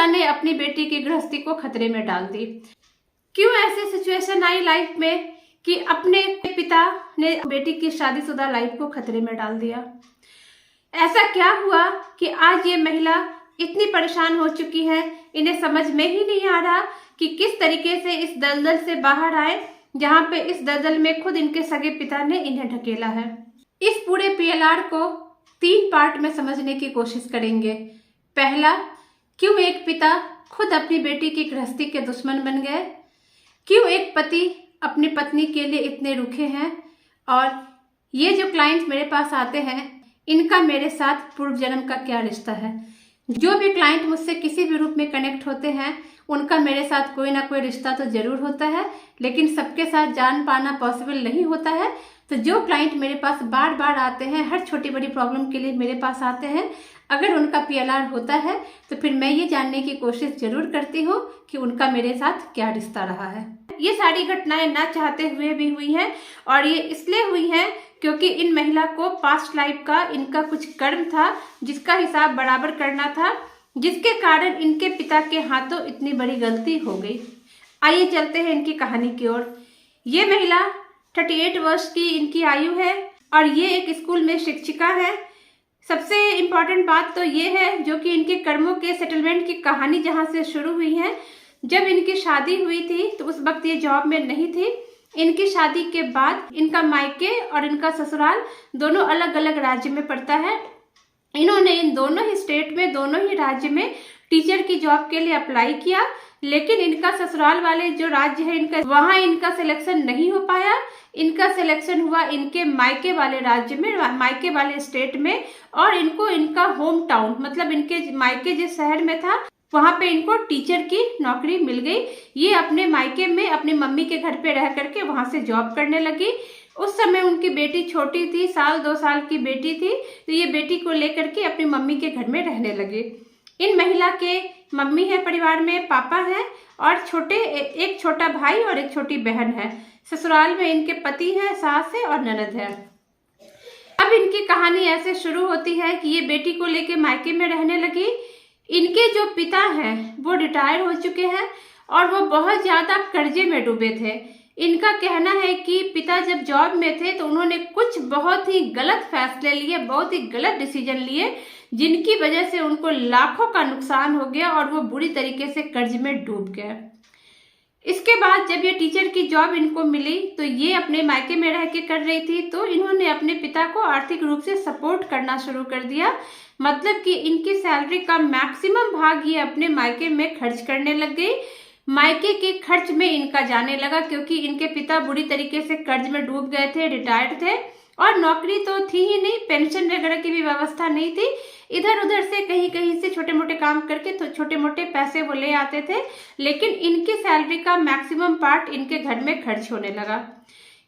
पिता ने अपनी बेटी की गृहस्थी को खतरे में डाल दी। क्यों ऐसी सिचुएशन आई लाइफ में कि अपने पिता ने बेटी की शादीशुदा लाइफ को खतरे में डाल दिया? ऐसा क्या हुआ कि आज ये महिला इतनी परेशान हो चुकी है, इन्हें समझ में ही नहीं आ रहा कि किस तरीके से इस दलदल से बाहर आए, जहां पे इस दलदल में खुद इनके सगे पिता ने इन्हें ढकेला है। इस पूरे पीएलआर को 3 पार्ट में समझने की कोशिश करेंगे। पहला, क्यों एक पिता खुद अपनी बेटी की गृहस्थी के दुश्मन बन गए, क्यों एक पति अपनी पत्नी के लिए इतने रुखे हैं, और ये जो क्लाइंट्स मेरे पास आते हैं इनका मेरे साथ पूर्व जन्म का क्या रिश्ता है। जो भी क्लाइंट मुझसे किसी भी रूप में कनेक्ट होते हैं उनका मेरे साथ कोई ना कोई रिश्ता तो जरूर होता है, लेकिन सबके साथ जान पाना पॉसिबल नहीं होता है। तो जो क्लाइंट मेरे पास बार बार आते हैं, हर छोटी बड़ी प्रॉब्लम के लिए मेरे पास आते हैं, अगर उनका पीएलआर होता है तो फिर मैं ये जानने की कोशिश जरूर करती हूँ कि उनका मेरे साथ क्या रिश्ता रहा है। ये सारी घटनाएं ना चाहते हुए भी हुई हैं, और ये इसलिए हुई हैं क्योंकि इन महिला को पास्ट लाइफ का इनका कुछ कर्म था जिसका हिसाब बराबर करना था, जिसके कारण इनके पिता के हाथों इतनी बड़ी गलती हो गई। आइए चलते हैं इनकी कहानी की ओर। ये महिला 38 वर्ष की इनकी आयु है और ये एक स्कूल में शिक्षिका है। सबसे इम्पोर्टेंट बात तो ये है जो कि इनके कर्मों के सेटलमेंट की कहानी जहाँ से शुरू हुई है। जब इनकी शादी हुई थी तो उस वक्त ये जॉब में नहीं थी। इनकी शादी के बाद इनका मायके और इनका ससुराल दोनों अलग अलग राज्य में पड़ता है। इन्होंने इन दोनों ही स्टेट में, दोनों ही राज्य में टीचर की जॉब के लिए अप्लाई किया, लेकिन इनका ससुराल वाले जो राज्य है इनका, वहां इनका सिलेक्शन नहीं हो पाया। इनका सिलेक्शन हुआ इनके मायके वाले राज्य में, मायके वाले स्टेट में, और इनको इनका होम टाउन मतलब इनके मायके जिस शहर में था वहां पे इनको टीचर की नौकरी मिल गई। ये अपने मायके में अपनी मम्मी के घर पे रह करके वहां से जॉब करने लगी। उस समय उनकी बेटी छोटी थी, 1-2 साल की बेटी थी, तो ये बेटी को लेकर के अपनी मम्मी के घर में रहने लगे। इन महिला के मम्मी है परिवार में, पापा है और एक छोटा भाई और एक छोटी बहन है। ससुराल में इनके पति है, सास है और ननद है। अब इनकी कहानी ऐसे शुरू होती है कि ये बेटी को लेके मायके में रहने लगी। इनके जो पिता हैं वो रिटायर हो चुके हैं और वो बहुत ज्यादा कर्जे में डूबे थे। इनका कहना है कि पिता जब जॉब में थे तो उन्होंने कुछ बहुत ही गलत फैसले लिए, बहुत ही गलत डिसीजन लिए, जिनकी वजह से उनको लाखों का नुकसान हो गया और वो बुरी तरीके से कर्ज में डूब गए। इसके बाद जब ये टीचर की जॉब इनको मिली तो ये अपने मायके में रह के कर रही थी, तो इन्होंने अपने पिता को आर्थिक रूप से सपोर्ट करना शुरू कर दिया। मतलब कि इनकी सैलरी का मैक्सिमम भाग ये अपने मायके में खर्च करने लग गई। मायके के खर्च में इनका जाने लगा क्योंकि इनके पिता बुरी तरीके से कर्ज में डूब गए थे, रिटायर्ड थे और नौकरी तो थी ही नहीं, पेंशन वगैरह की भी व्यवस्था नहीं थी। इधर उधर से कहीं कहीं से छोटे मोटे काम करके तो छोटे मोटे पैसे वो ले आते थे, लेकिन इनकी सैलरी का मैक्सिमम पार्ट इनके घर में खर्च होने लगा।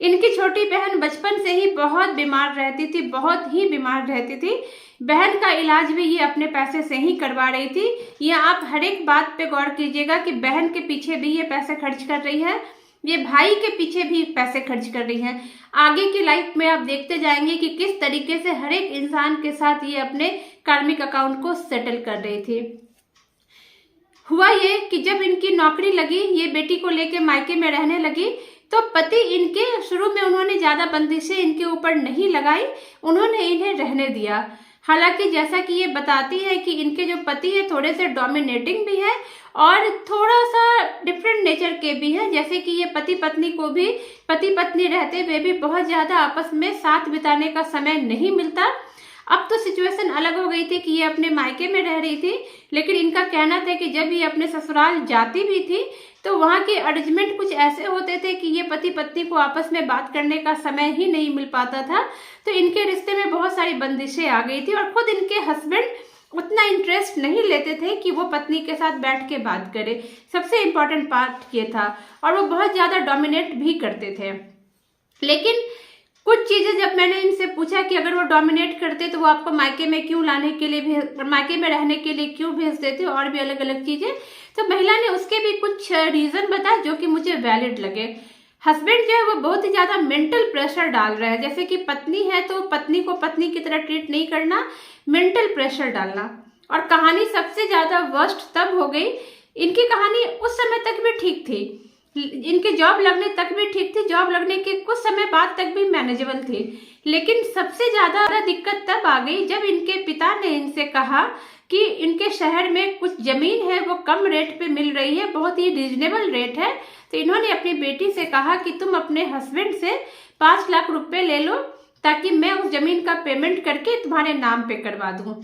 इनकी छोटी बहन बचपन से ही बहुत बीमार रहती थी, बहुत ही बीमार रहती थी। बहन का इलाज भी ये अपने पैसे से ही करवा रही थी। ये आप हर एक बात पे गौर कीजिएगा कि बहन के पीछे भी ये पैसे खर्च कर रही है, ये भाई के पीछे भी पैसे खर्च कर रही है। आगे की लाइफ में आप देखते जाएंगे कि किस तरीके से हर एक इंसान के साथ ये अपने कार्मिक अकाउंट को सेटल कर रही थी। हुआ ये कि जब इनकी नौकरी लगी, ये बेटी को लेके मायके में रहने लगी, तो पति इनके शुरू में उन्होंने ज्यादा बंदिशें इनके ऊपर नहीं लगाई, उन्होंने इन्हें रहने दिया। हालांकि जैसा कि ये बताती है कि इनके जो पति है थोड़े से डोमिनेटिंग भी है और थोड़ा सा डिफरेंट नेचर के भी है। जैसे कि ये पति पत्नी को भी, पति पत्नी रहते हुए भी बहुत ज्यादा आपस में साथ बिताने का समय नहीं मिलता। अब तो सिचुएशन अलग हो गई थी कि ये अपने मायके में रह रही थी, लेकिन इनका कहना था कि जब ये अपने ससुराल जाती भी थी तो वहां के अरेंजमेंट कुछ ऐसे होते थे कि ये पति पत्नी को आपस में बात करने का समय ही नहीं मिल पाता था। तो इनके रिश्ते में बहुत सारी बंदिशें आ गई थी और खुद इनके हस्बैंड उतना इंटरेस्ट नहीं लेते थे कि वो पत्नी के साथ बैठ के बात करे। सबसे इम्पोर्टेंट पार्ट ये था, और वो बहुत ज्यादा डोमिनेट भी करते थे। लेकिन कुछ चीजें जब मैंने इनसे पूछा कि अगर वो डोमिनेट करते तो वो आपको मायके में क्यों लाने के लिए मायके में रहने के लिए क्यों भेज देते, और भी अलग अलग चीजें, तो महिला ने उसके भी कुछ रीजन बताए जो कि मुझे वैलिड लगे। हस्बैंड जो है वो बहुत ही ज्यादा मेंटल प्रेशर डाल रहा है। जैसे कि पत्नी है तो पत्नी को पत्नी की तरह ट्रीट नहीं करना, मेंटल प्रेशर डालना। और कहानी सबसे ज्यादा वर्स्ट तब हो गई, इनकी कहानी उस समय तक भी ठीक थी, इनके जॉब लगने तक भी ठीक थी, जॉब लगने के कुछ समय बाद तक भी मैनेजेबल थी। लेकिन सबसे ज्यादा दिक्कत तब आ गई जब इनके पिता ने इनसे कहा कि इनके शहर में कुछ जमीन है वो कम रेट पे मिल रही है, बहुत ही रीजनेबल रेट है। तो इन्होंने अपनी बेटी से कहा कि तुम अपने हस्बैंड से 5 लाख रुपए ले लो ताकि मैं उस जमीन का पेमेंट करके तुम्हारे नाम पे करवा दूं।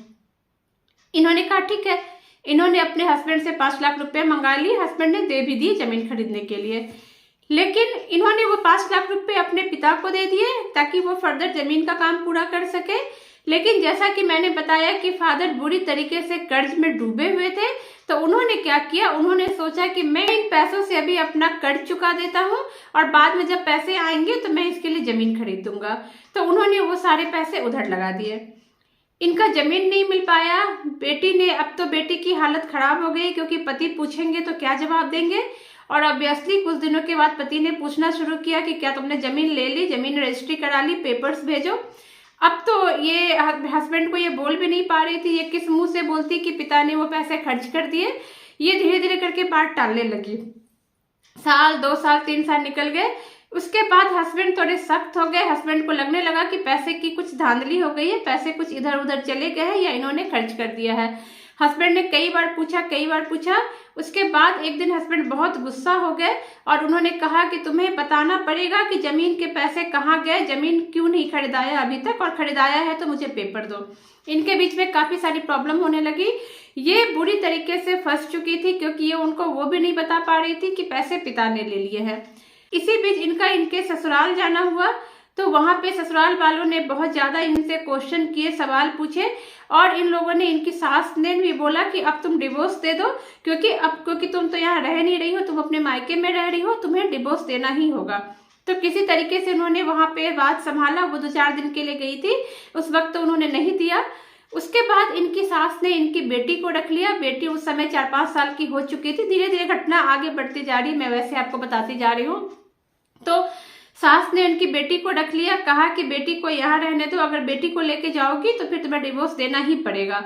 इन्होंने कहा ठीक है। इन्होंने अपने हस्बैंड से 5 लाख रुपए मंगा लिए, हस्बैंड ने दे भी दिए जमीन खरीदने के लिए। लेकिन इन्होंने वो 5 लाख रुपए अपने पिता को दे दिए ताकि वो फर्दर जमीन का काम पूरा कर सके। लेकिन जैसा कि मैंने बताया कि फादर बुरी तरीके से कर्ज में डूबे हुए थे, तो उन्होंने क्या किया, उन्होंने सोचा कि मैं इन पैसों से अभी अपना कर्ज चुका देता हूँ और बाद में जब पैसे आएंगे तो मैं इसके लिए जमीन खरीदूंगा। तो उन्होंने वो सारे पैसे उधर लगा दिए। इनका जमीन नहीं मिल पाया। बेटी ने, अब तो बेटी की हालत खराब हो गई क्योंकि पति पूछेंगे तो क्या जवाब देंगे। और ऑब्वियसली कुछ दिनों के बाद पति ने पूछना शुरू किया कि क्या तुमने जमीन ले ली, जमीन रजिस्ट्री करा ली, पेपर्स भेजो। अब तो ये हस्बैंड को ये बोल भी नहीं पा रही थी, ये किस मुंह से बोलती कि पिता ने वो पैसे खर्च कर दिए। ये धीरे धीरे करके बात टालने लगी। साल, 2 साल, 3 साल निकल गए। उसके बाद हस्बैंड थोड़े सख्त हो गए। हस्बैंड को लगने लगा कि पैसे की कुछ धांधली हो गई है, पैसे कुछ इधर उधर चले गए हैं या इन्होंने खर्च कर दिया है। हस्बैंड ने कई बार पूछा। उसके बाद एक दिन हस्बैंड बहुत गुस्सा हो गए और उन्होंने कहा कि तुम्हें बताना पड़ेगा कि जमीन के पैसे कहाँ गए, जमीन क्यों नहीं खरीदाया अभी तक, और खरीदाया है तो मुझे पेपर दो। इनके बीच में काफी सारी प्रॉब्लम होने लगी। ये बुरी तरीके से फंस चुकी थी क्योंकि ये उनको वो भी नहीं बता पा रही थी कि पैसे पिता ने ले लिए हैं। इसी बीच इनके ससुराल जाना हुआ, तो वहां पे ससुराल वालों ने बहुत ज्यादा इनसे क्वेश्चन किए, सवाल पूछे और इन लोगों ने, इनकी सास ने भी बोला कि अब तुम डिवोर्स दे दो क्योंकि तुम तो यहाँ रह नहीं रही हो, तुम अपने मायके में रह रही हो, तुम्हें डिवोर्स देना ही होगा। तो किसी तरीके से उन्होंने वहां पे बात संभाला। वो 2-4 दिन के लिए गई थी, उस वक्त तो उन्होंने नहीं दिया। उसके बाद इनकी सास ने इनकी बेटी को रख लिया। बेटी उस समय 4-5 साल की हो चुकी थी। धीरे धीरे घटना आगे बढ़ती जा रही, मैं वैसे आपको बताती जा रही हूँ। तो सास ने इनकी बेटी को रख लिया, कहा कि बेटी को यहाँ रहने दो, अगर बेटी को लेके जाओगी तो फिर तुम्हें डिवोर्स देना ही पड़ेगा।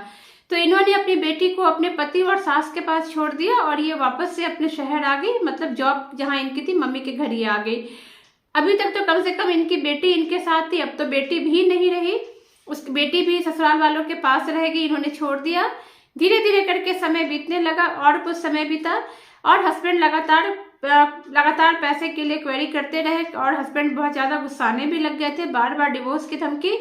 तो इन्होंने अपनी बेटी को अपने पति और सास के पास छोड़ दिया और ये वापस से अपने शहर आ गई, मतलब जॉब जहाँ इनकी थी मम्मी के घर ही आ गई। अभी तक तो कम से कम इनकी बेटी इनके साथ थी, अब तो बेटी भी नहीं रही। उस बेटी भी ससुराल वालों के पास रहेगी, इन्होंने छोड़ दिया। धीरे धीरे करके समय बीतने लगा और कुछ समय बीता और हस्बैंड लगातार पैसे के लिए क्वेरी करते रहे और हस्बैंड बहुत ज्यादा गुस्साने भी लग गए थे, बार बार डिवोर्स की धमकी।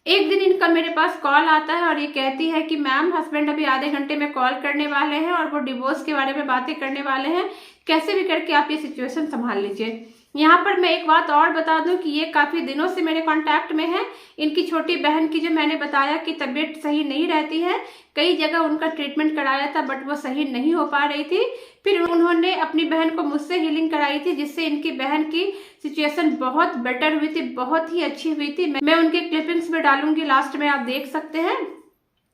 एक दिन इनका मेरे पास कॉल आता है और ये कहती है कि मैम हस्बैंड अभी आधे घंटे में कॉल करने वाले हैं और वो डिवोर्स के बारे में बातें करने वाले हैं, कैसे भी करके आप ये सिचुएशन संभाल लीजिए। यहाँ पर मैं एक बात और बता दूं कि ये काफी दिनों से मेरे कांटेक्ट में है। इनकी छोटी बहन की, जो मैंने बताया कि तबीयत सही नहीं रहती है, कई जगह उनका ट्रीटमेंट कराया था बट वो सही नहीं हो पा रही थी। फिर उन्होंने अपनी बहन को मुझसे हीलिंग कराई थी, जिससे इनकी बहन की सिचुएशन बहुत बेटर हुई थी, बहुत ही अच्छी हुई थी। मैं उनके क्लिपिंग्स में डालूंगी, लास्ट में आप देख सकते हैं।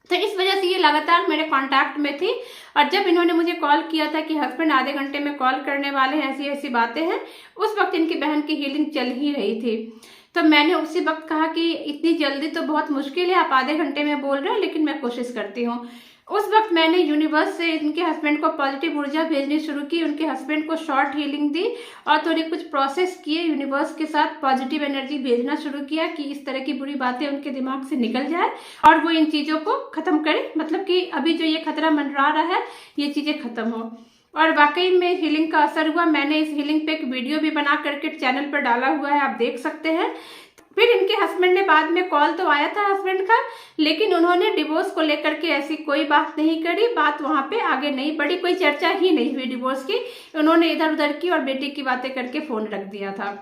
तो इस वजह से ये लगातार मेरे कांटेक्ट में थी और जब इन्होंने मुझे कॉल किया था कि हस्बैंड आधे घंटे में कॉल करने वाले हैं, ऐसी ऐसी बातें हैं, उस वक्त इनकी बहन की हीलिंग चल ही रही थी। तो मैंने उसी वक्त कहा कि इतनी जल्दी तो बहुत मुश्किल है, आप आधे घंटे में बोल रहे हो, लेकिन मैं कोशिश करती हूँ। उस वक्त मैंने यूनिवर्स से इनके हस्बैंड को पॉजिटिव ऊर्जा भेजनी शुरू की, उनके हस्बैंड को शॉर्ट हीलिंग दी और थोड़ी कुछ प्रोसेस किए, यूनिवर्स के साथ पॉजिटिव एनर्जी भेजना शुरू किया कि इस तरह की बुरी बातें उनके दिमाग से निकल जाए और वो इन चीजों को खत्म करे, मतलब कि अभी जो ये खतरा मंडरा रहा है ये चीजें खत्म हो। और वाकई में हीलिंग का असर हुआ। मैंने इस हीलिंग पे एक वीडियो भी बना करके चैनल पर डाला हुआ है, आप देख सकते हैं। फिर इनके हस्बैंड ने बाद में, कॉल तो आया था हस्बैंड का, लेकिन उन्होंने डिवोर्स को लेकर के ऐसी कोई बात नहीं करी, बात वहां पे आगे नहीं बढ़ी, कोई चर्चा ही नहीं हुई डिवोर्स की। उन्होंने इधर उधर की और बेटी की बातें करके फोन रख दिया था।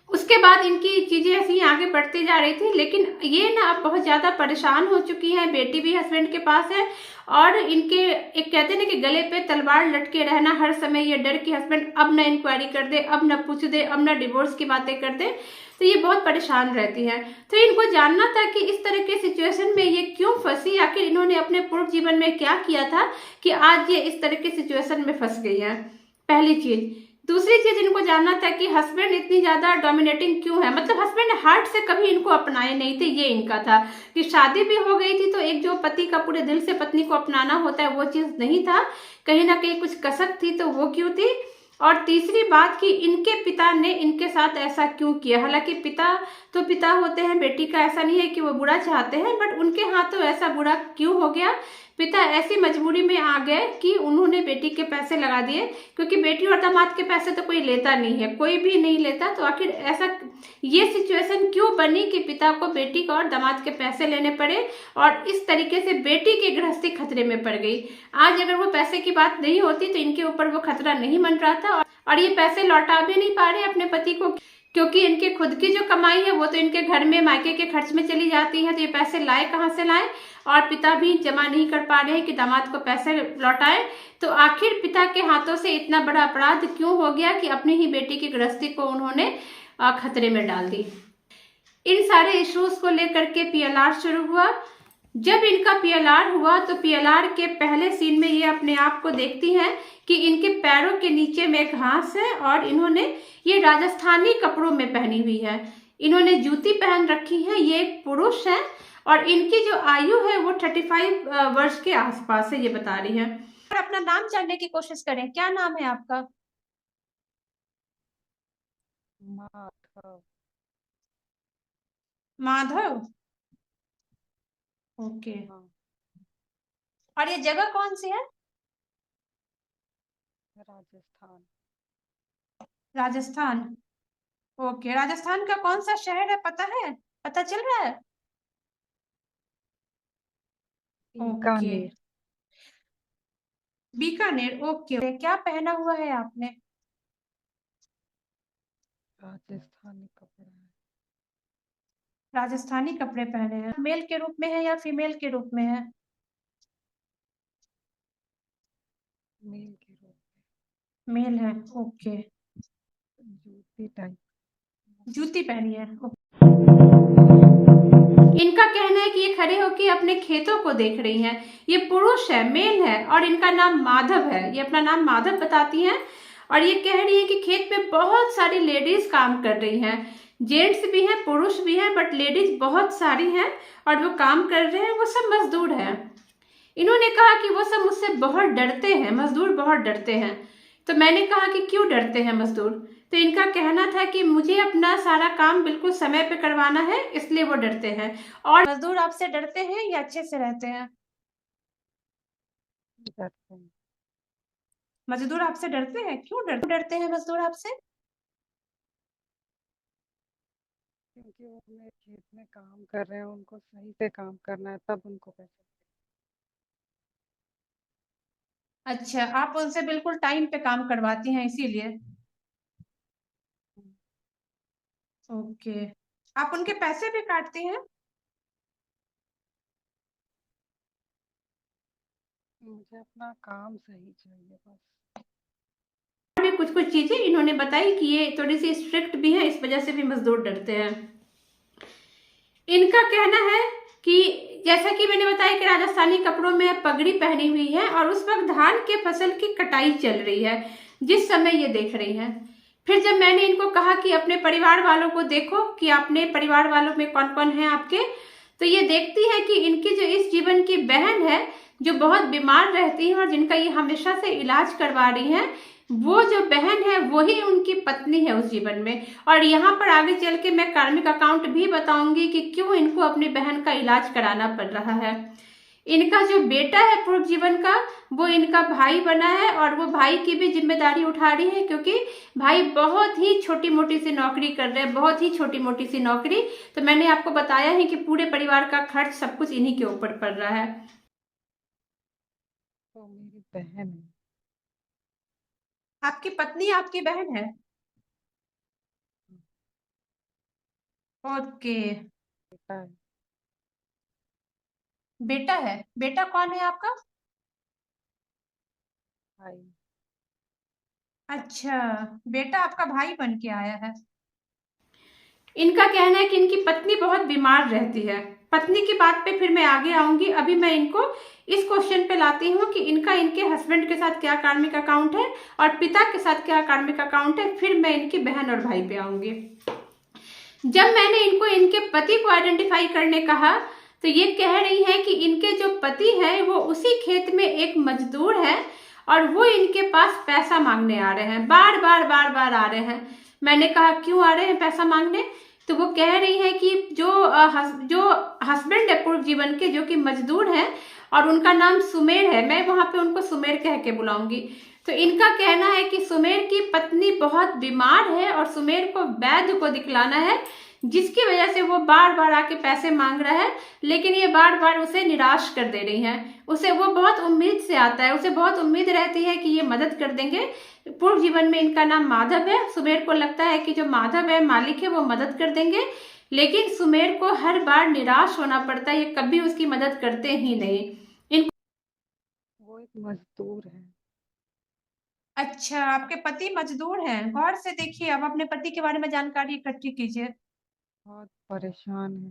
उसके बाद इनकी चीजें ऐसी आगे बढ़ती जा रही थी, लेकिन ये ना अब बहुत ज्यादा परेशान हो चुकी हैं। बेटी भी हस्बैंड के पास है और इनके एक कहते हैं ना कि गले पे तलवार लटके रहना, हर समय ये डर कि हस्बैंड अब ना इंक्वायरी कर दे, अब ना पूछ दे, अब ना डिवोर्स की बातें कर दे। तो ये बहुत परेशान रहती हैं। तो इनको जानना था कि इस तरह के सिचुएशन में ये क्यों फंसी, आखिर इन्होंने अपने पूर्व जीवन में क्या किया था कि आज ये इस तरह के सिचुएशन में फंस गई है। पहली चीज, दूसरी चीज इनको जानना था कि हस्बैंड इतनी ज्यादा डोमिनेटिंग क्यों है, मतलब हस्बैंड हार्ट से कभी इनको अपनाए नहीं थे, ये इनका था कि शादी भी हो गई थी तो एक जो पति का पूरे दिल से पत्नी को अपनाना होता है वो चीज नहीं था, कहीं ना कहीं कुछ कसक थी, तो वो क्यों थी। और तीसरी बात कि इनके पिता ने इनके साथ ऐसा क्यों किया, हालांकि पिता तो पिता होते हैं, बेटी का ऐसा नहीं है कि वो बुरा चाहते हैं, बट उनके हाथों ऐसा बुरा क्यों हो गया। पिता ऐसी मजबूरी में आ गए कि उन्होंने बेटी के पैसे लगा दिए, क्योंकि बेटी और दामाद के पैसे तो कोई लेता नहीं है, कोई भी नहीं लेता, तो आखिर ऐसा ये सिचुएशन क्यों बनी कि पिता को बेटी का और दामाद के पैसे लेने पड़े और इस तरीके से बेटी की गृहस्थी खतरे में पड़ गई। आज अगर वो पैसे की बात नहीं होती तो इनके ऊपर वो खतरा नहीं बन रहा था, और ये पैसे लौटा भी नहीं पा रहे अपने पति को, क्योंकि इनके खुद की जो कमाई है वो तो इनके घर में मायके के खर्च में चली जाती है, तो ये पैसे लाए कहाँ से लाए, और पिता भी जमा नहीं कर पा रहे हैं कि दामाद को पैसे लौटाए। तो आखिर पिता के हाथों से इतना बड़ा अपराध क्यों हो गया कि अपनी ही बेटी की गृहस्थी को उन्होंने खतरे में डाल दी। इन सारे इश्यूज को लेकर के पीएलआर शुरू हुआ। जब इनका पीएलआर हुआ तो पीएलआर के पहले सीन में ये अपने आप को देखती हैं कि इनके पैरों के नीचे में घास है और इन्होंने ये राजस्थानी कपड़ों में पहनी हुई है, इन्होंने जूती पहन रखी है, ये एक पुरुष है और इनकी जो आयु है वो 35 वर्ष के आसपास है, ये बता रही है। और अपना नाम जानने की कोशिश करें, क्या नाम है आपका? माधव। माधव, ओके। हाँ, और ये जगह कौन सी है? राजस्थान। राजस्थान, ओके। राजस्थान का कौन सा शहर है, पता है, पता चल रहा है? ओके, बीकानेर। बीकानेर, ओके। क्या पहना हुआ है आपने? राजस्थानी कपड़ा है। राजस्थानी कपड़े पहने हैं। मेल के रूप में है या फीमेल के रूप में है? मेल के रूप मेल है, ओके। में जूती टाइप। जूती पहनी है। इनका कहना है कि ये खड़े होकर अपने खेतों को देख रही हैं। ये पुरुष है, मेल है, और इनका नाम माधव है, ये अपना नाम माधव बताती हैं। और ये कह रही है कि खेत में बहुत सारी लेडीज काम कर रही हैं, जेंट्स भी हैं, पुरुष भी हैं, बट लेडीज बहुत सारी हैं और वो काम कर रहे हैं, वो सब मजदूर हैं। इन्होंने कहा कि वो सब मुझसे बहुत डरते हैं, मजदूर बहुत डरते हैं। तो मैंने कहा कि क्यों डरते हैं मजदूर? तो इनका कहना था कि मुझे अपना सारा काम बिल्कुल समय पे करवाना है, इसलिए वो डरते हैं। और मजदूर आपसे डरते हैं या अच्छे से रहते हैं? डरते हैं मजदूर आपसे डरते हैं, क्यों डरते हैं मजदूर आपसे? क्योंकि वो अपने खेत में काम कर रहे हैं, उनको सही से काम करना है, तब उनको पैसे। अच्छा, आप उनसे बिल्कुल टाइम पे काम करवाती हैं इसीलिए? ओके। आप उनके पैसे भी काटती हैं? मुझे अपना काम सही चाहिए बस। भी कुछ कुछ चीजें इन्होंने बताई कि ये थोड़ी सी स्ट्रिक्ट भी है, इस वजह से भी मजदूर डरते हैं। इनका कहना है कि जैसा कि मैंने बताया कि राजस्थानी कपड़ों में पगड़ी पहनी हुई है और उस वक्त धान के फसल की कटाई चल रही है जिस समय ये देख रही हैं। फिर जब मैंने इनको कहा कि अपने परिवार वालों को देखो कि अपने परिवार वालों में कौन कौन है आपके, तो ये देखती है कि इनकी जो इस जीवन की बहन है जो बहुत बीमार रहती है और जिनका ये हमेशा से इलाज करवा रही है, वो जो बहन है वही उनकी पत्नी है उस जीवन में। और यहाँ पर आगे चल के मैं कार्मिक अकाउंट भी बताऊंगी कि क्यों इनको अपनी बहन का इलाज कराना पड़ रहा है। इनका जो बेटा है पूर्व जीवन का, वो इनका भाई बना है और वो भाई की भी जिम्मेदारी उठा रही है, क्योंकि भाई बहुत ही छोटी मोटी सी नौकरी कर रहे हैं, बहुत ही छोटी मोटी सी नौकरी। तो मैंने आपको बताया है कि पूरे परिवार का खर्च सब कुछ इन्हीं के ऊपर पड़ रहा है। तो मेरी बहन है। आपकी पत्नी आपकी बहन है, ओके। बेटा है। बेटा है, बेटा कौन है आपका? भाई। अच्छा, बेटा आपका भाई बन के आया है। इनका कहना है कि इनकी पत्नी बहुत बीमार रहती है। पत्नी की बात पे फिर मैं आगे आऊंगी, अभी मैं इनको इस क्वेश्चन पे लाती हूँ कि इनका इनके हस्बैंड के साथ क्या कार्मिक अकाउंट है और पिता के साथ क्या कार्मिक अकाउंट है, फिर मैं इनकी बहन और भाई पे आऊंगी। जब मैंने इनको इनके पति को आइडेंटिफाई करने कहा तो ये कह रही है कि इनके जो पति हैं वो उसी खेत में एक मजदूर है और वो इनके पास पैसा मांगने आ रहे हैं, बार बार बार बार आ रहे हैं। मैंने कहा क्यों आ रहे हैं पैसा मांगने, तो वो कह रही है कि जो हस्बैंड है पूर्व जीवन के, जो कि मजदूर है और उनका नाम सुमेर है, मैं वहां पे उनको सुमेर कह के बुलाऊंगी। तो इनका कहना है कि सुमेर की पत्नी बहुत बीमार है और सुमेर को वैद्य को दिखलाना है, जिसकी वजह से वो बार बार आके पैसे मांग रहा है, लेकिन ये बार बार उसे निराश कर दे रही है। उसे वो बहुत उम्मीद से आता है, उसे बहुत उम्मीद रहती है कि ये मदद कर देंगे। पूर्व जीवन में इनका नाम माधव है, सुमेर को लगता है कि जो माधव है मालिक है वो मदद कर देंगे, लेकिन सुमेर को हर बार निराश होना पड़ता है, ये कभी उसकी मदद करते ही नहीं। वो एक मजदूर है। अच्छा, आपके पति मजदूर हैं, गौर से देखिए, अब अपने पति के बारे में जानकारी इकट्ठी कीजिए। बहुत परेशान है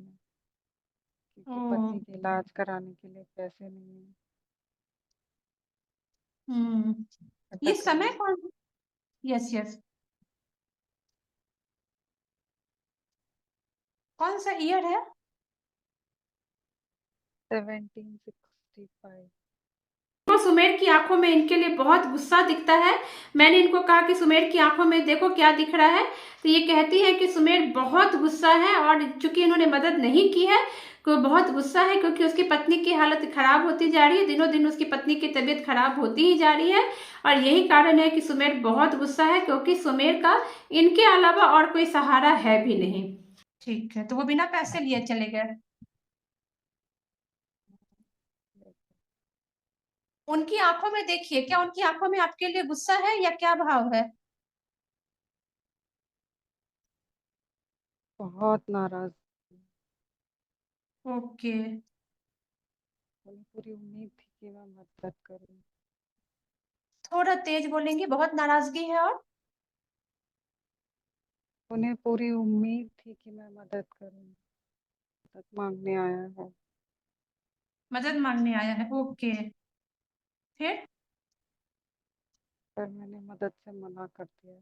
क्योंकि हम्म। पति के इलाज कराने के लिए पैसे नहीं है। ये अटक रहे समय हैं। कौन, यस यस, कौन सा ईयर है? 1765। तो सुमेर की आंखों में इनके लिए बहुत गुस्सा दिखता है। मैंने इनको कहा कि सुमेर की आंखों में देखो क्या दिख रहा है, तो ये कहती है कि सुमेर बहुत गुस्सा है और चूंकि इन्होंने मदद नहीं की है तो बहुत गुस्सा है, क्योंकि उसकी पत्नी की हालत खराब होती जा रही है, दिनों दिन उसकी पत्नी की तबीयत खराब होती ही जा रही है और यही कारण है कि सुमेर बहुत गुस्सा है, क्योंकि सुमेर का इनके अलावा और कोई सहारा है भी नहीं। ठीक है, तो वो बिना पैसे लिए चले गए। उनकी आंखों में देखिए, क्या उनकी आंखों में आपके लिए गुस्सा है या क्या भाव है? बहुत नाराज। ओके। उन्हें पूरी उम्मीद थी कि मैं मदद करूं। थोड़ा तेज बोलेंगे, बहुत नाराजगी है और उन्हें पूरी उम्मीद थी कि मैं मदद करूं। मदद मांगने आया है। मदद मांगने आया है। ओके, फिर? पर मैंने मदद से मना कर दिया।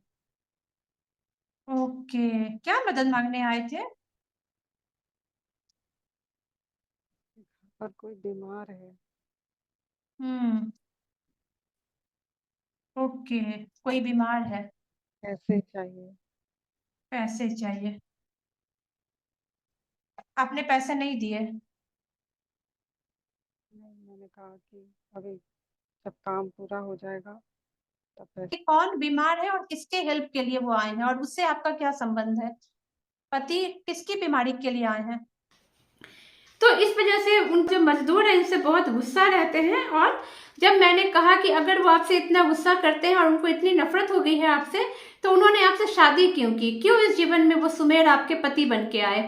ओके, क्या मदद मांगने आए थे? घर पर कोई बीमार है। हम्म। ओके, कोई बीमार है, पैसे चाहिए। पैसे चाहिए। आपने पैसे नहीं दिए? नहीं, मैंने कहा कि अभी जब काम पूरा हो जाएगा तब कि पैसे। कौन बीमार है और किसके हेल्प के लिए वो आए हैं और उससे आपका क्या संबंध है? पति किसकी बीमारी के लिए आए हैं? तो इस वजह से उन जो मजदूर हैं इनसे बहुत गुस्सा रहते हैं। और जब मैंने कहा कि अगर वो आपसे इतना गुस्सा करते हैं और उनको इतनी नफरत हो गई है आपसे, तो उन्होंने आपसे शादी क्यों की, क्यों इस जीवन में वो सुमेर आपके पति बन के आए?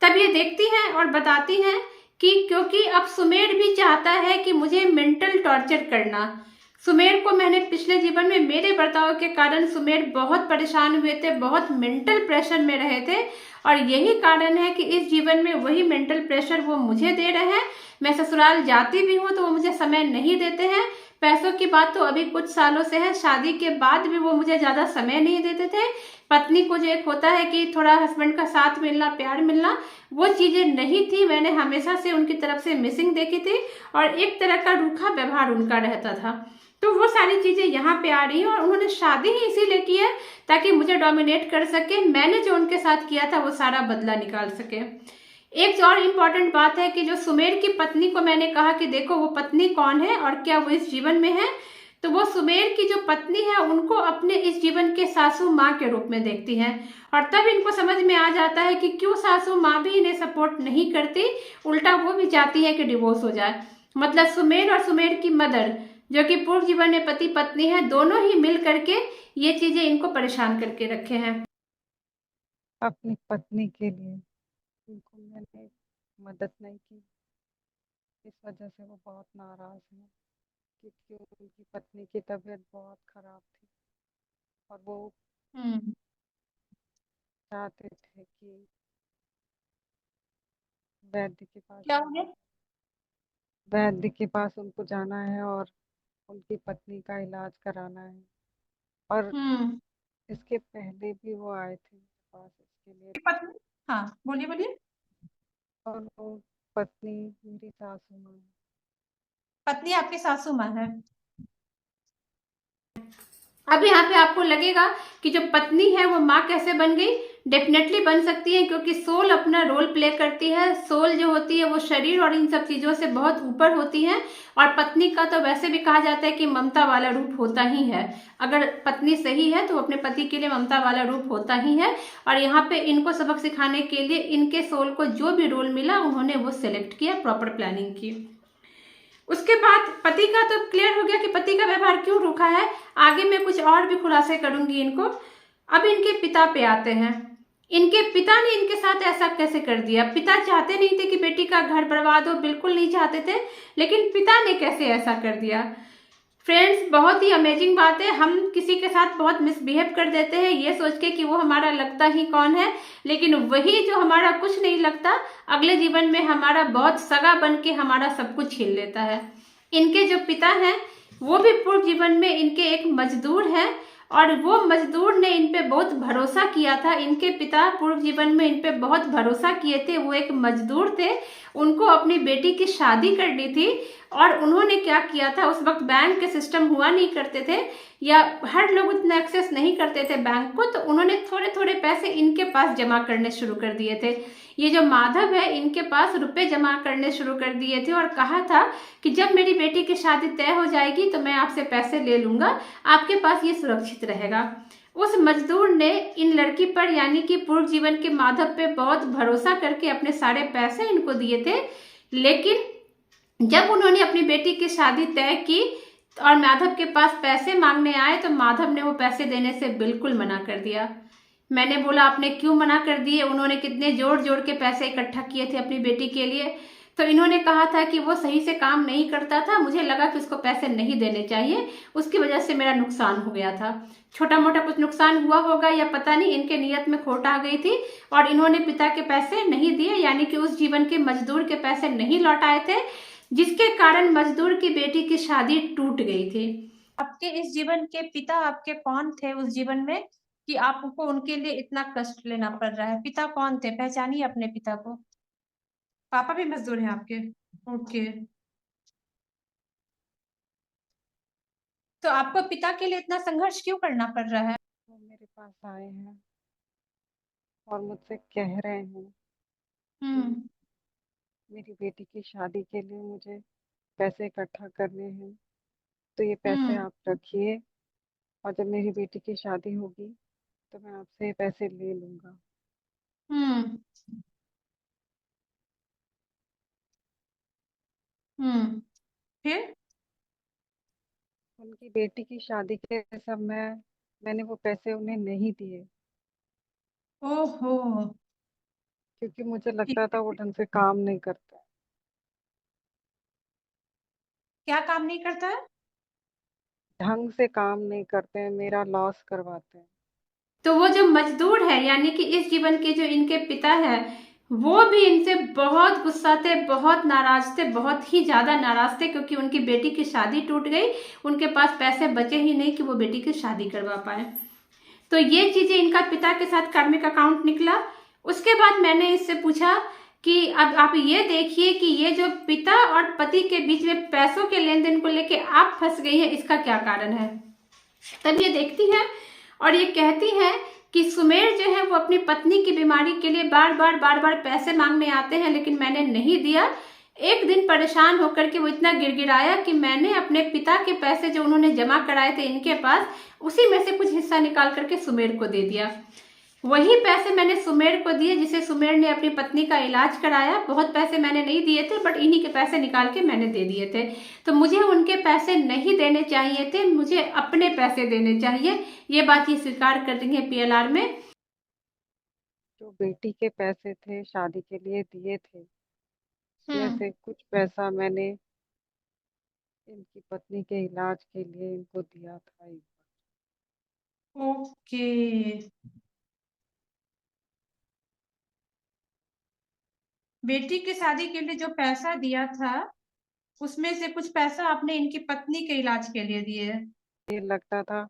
तब ये देखती हैं और बताती हैं कि क्योंकि अब सुमेर भी चाहता है कि मुझे मेंटल टॉर्चर करना। सुमेर को मैंने पिछले जीवन में मेरे बर्ताव के कारण सुमेर बहुत परेशान हुए थे, बहुत मेंटल प्रेशर में रहे थे और यही कारण है कि इस जीवन में वही मेंटल प्रेशर वो मुझे दे रहे हैं। मैं ससुराल जाती भी हूँ तो वो मुझे समय नहीं देते हैं। पैसों की बात तो अभी कुछ सालों से है, शादी के बाद भी वो मुझे ज्यादा समय नहीं देते थे। पत्नी को जो एक होता है कि थोड़ा हस्बैंड का साथ मिलना, प्यार मिलना, वो चीजें नहीं थी। मैंने हमेशा से उनकी तरफ से मिसिंग देखी थी और एक तरह का रूखा व्यवहार उनका रहता था। तो वो सारी चीजें यहाँ पे आ रही हैं और उन्होंने शादी ही इसीलिए की है ताकि मुझे डोमिनेट कर सके, मैंने जो उनके साथ किया था वो सारा बदला निकाल सके। एक और इम्पॉर्टेंट बात है कि जो सुमेर की पत्नी को मैंने कहा कि देखो वो पत्नी कौन है और क्या वो इस जीवन में है, तो वो सुमेर की जो पत्नी है उनको अपने इस जीवन के सासू माँ के रूप में देखती हैं। और तब इनको समझ में आ जाता है कि क्यों सासू माँ भी इन्हें सपोर्ट नहीं करती, उल्टा वो भी चाहती है कि डिवोर्स हो जाए। मतलब सुमेर और सुमेर की मदर, जो कि पूर्व जीवन में पति पत्नी है, दोनों ही मिल करके ये चीजें इनको परेशान करके रखे हैं। अपनी पत्नी के लिए उनको मैंने मदद नहीं की। इस वजह से वो बहुत नाराज हैं क्योंकि उनकी पत्नी की तबीयत बहुत खराब थी और वो हम्म। चाहते थे कि वैद्य के पास क्या हो ले गया? जाए। वैद्य के पास उनको जाना है और उनकी पत्नी का इलाज कराना है। और हम्म। इसके पहले भी वो आए थे मेरे पास इसके लिए। पत्नी, हाँ बोलिए बोलिए। और वो पत्नी मेरी सासू माँ है। पत्नी आपकी सासू माँ है। अब यहाँ पे आपको लगेगा कि जो पत्नी है वो माँ कैसे बन गई। डेफिनेटली बन सकती है, क्योंकि सोल अपना रोल प्ले करती है। सोल जो होती है वो शरीर और इन सब चीजों से बहुत ऊपर होती है। और पत्नी का तो वैसे भी कहा जाता है कि ममता वाला रूप होता ही है। अगर पत्नी सही है तो अपने पति के लिए ममता वाला रूप होता ही है। और यहाँ पे इनको सबक सिखाने के लिए इनके सोल को जो भी रोल मिला उन्होंने वो सिलेक्ट किया, प्रॉपर प्लानिंग की। उसके बाद पति का तो क्लियर हो गया कि पति का व्यवहार क्यों रूखा है। आगे मैं कुछ और भी खुलासे करूंगी इनको। अब इनके पिता पे आते हैं। इनके पिता ने इनके साथ ऐसा कैसे कर दिया। पिता चाहते नहीं थे कि बेटी का घर बर्बाद हो, बिल्कुल नहीं चाहते थे, लेकिन पिता ने कैसे ऐसा कर दिया। फ्रेंड्स, बहुत ही अमेजिंग बात है। हम किसी के साथ बहुत मिसबिहेव कर देते हैं ये सोच के कि वो हमारा लगता ही कौन है, लेकिन वही जो हमारा कुछ नहीं लगता अगले जीवन में हमारा बहुत सगा बन के हमारा सब कुछ छीन लेता है। इनके जो पिता हैं वो भी पूर्व जीवन में इनके एक मजदूर हैं, और वो मजदूर ने इन पे बहुत भरोसा किया था। इनके पिता पूर्व जीवन में इन पे बहुत भरोसा किए थे। वो एक मजदूर थे, उनको अपनी बेटी की शादी करनी थी। और उन्होंने क्या किया था, उस वक्त बैंक के सिस्टम हुआ नहीं करते थे, या हर लोग उतना एक्सेस नहीं करते थे बैंक को, तो उन्होंने थोड़े थोड़े पैसे इनके पास जमा करने शुरू कर दिए थे। ये जो माधव है इनके पास रुपए जमा करने शुरू कर दिए थे और कहा था कि जब मेरी बेटी की शादी तय हो जाएगी तो मैं आपसे पैसे ले लूंगा, आपके पास ये सुरक्षित रहेगा। उस मजदूर ने इन लड़की पर यानी कि पूर्व जीवन के माधव पे बहुत भरोसा करके अपने सारे पैसे इनको दिए थे। लेकिन जब उन्होंने अपनी बेटी की शादी तय की और माधव के पास पैसे मांगने आए तो माधव ने वो पैसे देने से बिल्कुल मना कर दिया। मैंने बोला आपने क्यों मना कर दिए। उन्होंने कितने जोड़ जोड़ के पैसे इकट्ठा किए थे अपनी बेटी के लिए। तो इन्होंने कहा था कि वो सही से काम नहीं करता था, मुझे लगा कि उसको पैसे नहीं देने चाहिए, उसकी वजह से मेरा नुकसान हो गया था। छोटा मोटा कुछ नुकसान हुआ होगा या पता नहीं, इनके नियत में खोट आ गई थी और इन्होंने पिता के पैसे नहीं दिए, यानी कि उस जीवन के मजदूर के पैसे नहीं लौटाए थे, जिसके कारण मजदूर की बेटी की शादी टूट गई थी। आपके इस जीवन के पिता आपके कौन थे उस जीवन में कि आपको उनके लिए इतना कष्ट लेना पड़ रहा है। पिता कौन थे, पहचानिए अपने पिता को। पापा भी मजदूर हैं आपके। ओके। तो आपको पिता के लिए इतना संघर्ष क्यों करना पड़ रहा है। वो मेरे पास आए हैं और मुझसे कह रहे हैं कि हम्म। मेरी बेटी की शादी के लिए मुझे पैसे इकट्ठा करने हैं, तो ये पैसे हम्म। आप रखिए और जब मेरी बेटी की शादी होगी तो मैं आपसे ये पैसे ले लूंगा। हम्म। हम्म। फिर। उनकी बेटी की शादी के समय मैंने वो पैसे उन्हें नहीं दिए, ओहो। क्योंकि मुझे ठीक लगता था वो है। ढंग से काम नहीं करता है। क्या काम नहीं करता है। ढंग से काम नहीं करते हैं, मेरा लॉस करवाते हैं। तो वो जो मजदूर है यानी कि इस जीवन के जो इनके पिता है वो भी इनसे बहुत गुस्सा थे, बहुत नाराज थे, बहुत ही ज्यादा नाराज थे, क्योंकि उनकी बेटी की शादी टूट गई। उनके पास पैसे बचे ही नहीं कि वो बेटी की शादी करवा पाए। तो ये चीजें इनका पिता के साथ कार्मिक अकाउंट निकला। उसके बाद मैंने इससे पूछा कि अब आप ये देखिए कि ये जो पिता और पति के बीच में पैसों के लेन देन को लेके आप फंस गई हैं, इसका क्या कारण है। तब ये देखती है और ये कहती है कि सुमेर जो है वो अपनी पत्नी की बीमारी के लिए बार बार पैसे मांगने आते हैं, लेकिन मैंने नहीं दिया। एक दिन परेशान होकर के वो इतना गिड़गिड़ाया कि मैंने अपने पिता के पैसे जो उन्होंने जमा कराए थे इनके पास, उसी में से कुछ हिस्सा निकाल करके सुमेर को दे दिया। वही पैसे मैंने सुमेर को दिए जिसे सुमेर ने अपनी पत्नी का इलाज कराया। बहुत पैसे मैंने नहीं दिए थे, बट इन्हीं के पैसे निकाल के मैंने दे दिए थे। तो मुझे उनके पैसे नहीं देने चाहिए थे, मुझे अपने पैसे देने चाहिए। ये बात ये स्वीकार कर रही है पीएलआर में। जो बेटी के पैसे थे शादी के लिए दिए थे, उसमें हम्म। से कुछ पैसा मैंने इनकी पत्नी के इलाज के लिए इनको दिया था एक ओके। बेटी की शादी के लिए जो पैसा दिया था उसमें से कुछ पैसा आपने इनकी पत्नी के इलाज के लिए दिए है। ये लगता था